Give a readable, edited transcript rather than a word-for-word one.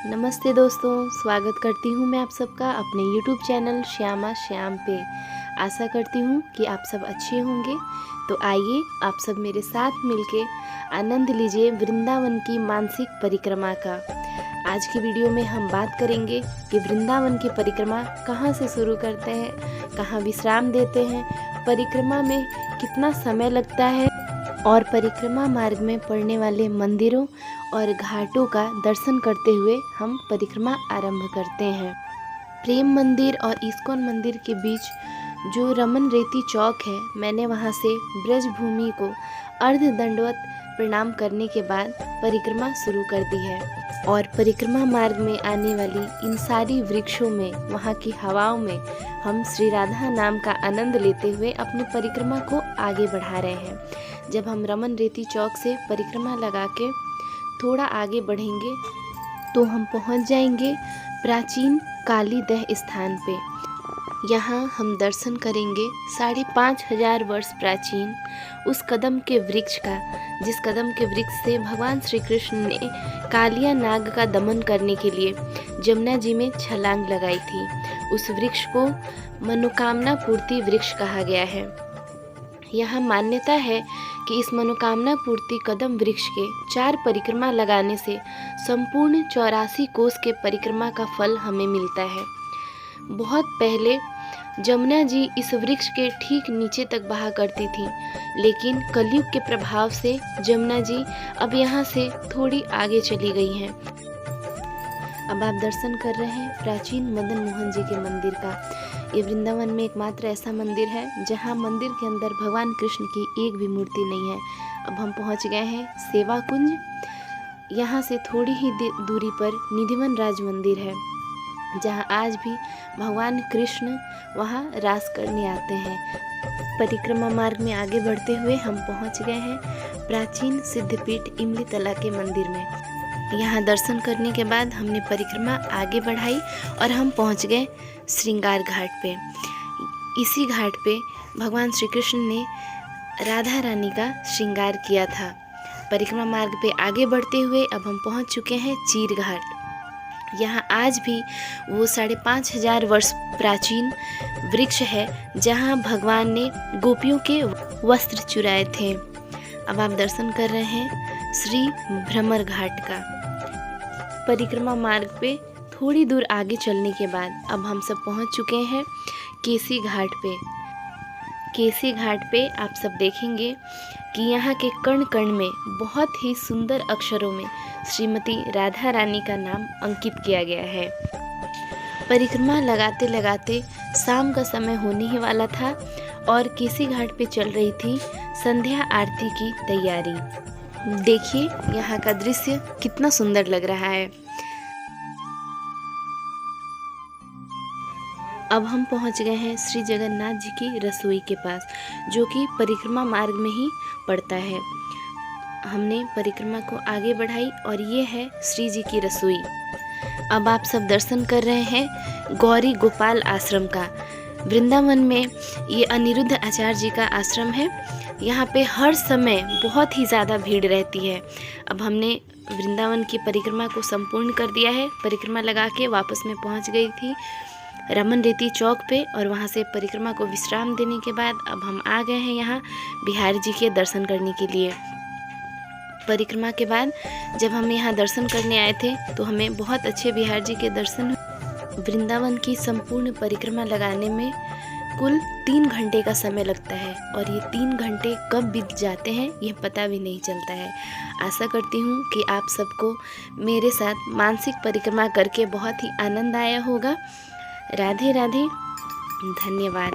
नमस्ते दोस्तों, स्वागत करती हूँ मैं आप सबका अपने YouTube चैनल श्यामा श्याम पे। आशा करती हूँ कि आप सब अच्छे होंगे। तो आइए आप सब मेरे साथ मिलके आनंद लीजिए वृंदावन की मानसिक परिक्रमा का। आज की वीडियो में हम बात करेंगे कि वृंदावन की परिक्रमा कहाँ से शुरू करते हैं, कहाँ विश्राम देते हैं, परिक्रमा में कितना समय लगता है और परिक्रमा मार्ग में पड़ने वाले मंदिरों और घाटों का दर्शन करते हुए हम परिक्रमा आरंभ करते हैं। प्रेम मंदिर और इस्कॉन मंदिर के बीच जो रमन रेती चौक है, मैंने वहां से ब्रज भूमि को अर्ध दंडवत प्रणाम करने के बाद परिक्रमा शुरू कर दी है और परिक्रमा मार्ग में आने वाली इन सारी वृक्षों में, वहां की हवाओं में हम श्री राधा नाम का आनंद लेते हुए अपनी परिक्रमा को आगे बढ़ा रहे हैं। जब हम रमन रेती चौक से परिक्रमा लगा के थोड़ा आगे बढ़ेंगे तो हम पहुंच जाएंगे प्राचीन काली दह स्थान पे। यहाँ हम दर्शन करेंगे 5,500 वर्ष प्राचीन उस कदम के वृक्ष का, जिस कदम के वृक्ष से भगवान श्री कृष्ण ने कालिया नाग का दमन करने के लिए जमुना जी में छलांग लगाई थी। उस वृक्ष को मनोकामना पूर्ति वृक्ष कहा गया है। यहाँ मान्यता है कि इस मनोकामना पूर्ति कदम वृक्ष के 4 परिक्रमा लगाने से संपूर्ण 84 कोस के परिक्रमा का फल हमें मिलता है। बहुत पहले जमुना जी इस वृक्ष के ठीक नीचे तक बहा करती थी, लेकिन कलयुग के प्रभाव से जमुना जी अब यहाँ से थोड़ी आगे चली गई हैं। अब आप दर्शन कर रहे हैं प्राचीन मदन मोहन जी के मंदिर का। ये वृंदावन में एकमात्र ऐसा मंदिर है जहाँ मंदिर के अंदर भगवान कृष्ण की एक भी मूर्ति नहीं है। अब हम पहुँच गए हैं सेवा कुंज। यहाँ से थोड़ी ही दूरी पर निधिवन राज मंदिर है, जहाँ आज भी भगवान कृष्ण वहाँ रास करने आते हैं। परिक्रमा मार्ग में आगे बढ़ते हुए हम पहुँच गए हैं प्राचीन सिद्धपीठ इमली तला के मंदिर में। यहाँ दर्शन करने के बाद हमने परिक्रमा आगे बढ़ाई और हम पहुँच गए श्रृंगार घाट पे। इसी घाट पे भगवान श्री कृष्ण ने राधा रानी का श्रृंगार किया था। परिक्रमा मार्ग पे आगे बढ़ते हुए अब हम पहुँच चुके हैं चीर घाट। यहाँ आज भी वो 5,500 वर्ष प्राचीन वृक्ष है जहाँ भगवान ने गोपियों के वस्त्र चुराए थे। अब आप दर्शन कर रहे हैं श्री भ्रमर घाट का। परिक्रमा मार्ग पे थोड़ी दूर आगे चलने के बाद अब हम सब पहुंच चुके हैं केसी घाट पे। केसी घाट पे आप सब देखेंगे कि यहाँ के कण कण में बहुत ही सुंदर अक्षरों में श्रीमती राधा रानी का नाम अंकित किया गया है। परिक्रमा लगाते लगाते शाम का समय होने ही वाला था और केसी घाट पे चल रही थी संध्या आरती की तैयारी। देखिए यहाँ का दृश्य कितना सुंदर लग रहा है। अब हम पहुँच गए हैं श्री जगन्नाथ जी की रसोई के पास, जो कि परिक्रमा मार्ग में ही पड़ता है। हमने परिक्रमा को आगे बढ़ाई और ये है श्री जी की रसोई। अब आप सब दर्शन कर रहे हैं गौरी गोपाल आश्रम का। वृंदावन में ये अनिरुद्ध आचार्य जी का आश्रम है। यहाँ पे हर समय बहुत ही ज़्यादा भीड़ रहती है। अब हमने वृंदावन की परिक्रमा को संपूर्ण कर दिया है। परिक्रमा लगा के वापस में पहुँच गई थी रमन रेती चौक पे और वहाँ से परिक्रमा को विश्राम देने के बाद अब हम आ गए हैं यहाँ बिहारी जी के दर्शन करने के लिए। परिक्रमा के बाद जब हम यहाँ दर्शन करने आए थे तो हमें बहुत अच्छे बिहारी जी के दर्शन हुए। वृंदावन की संपूर्ण परिक्रमा लगाने में कुल 3 घंटे का समय लगता है और ये 3 घंटे कब बीत जाते हैं ये पता भी नहीं चलता है। आशा करती हूँ कि आप सबको मेरे साथ मानसिक परिक्रमा करके बहुत ही आनंद आया होगा। राधे राधे, धन्यवाद।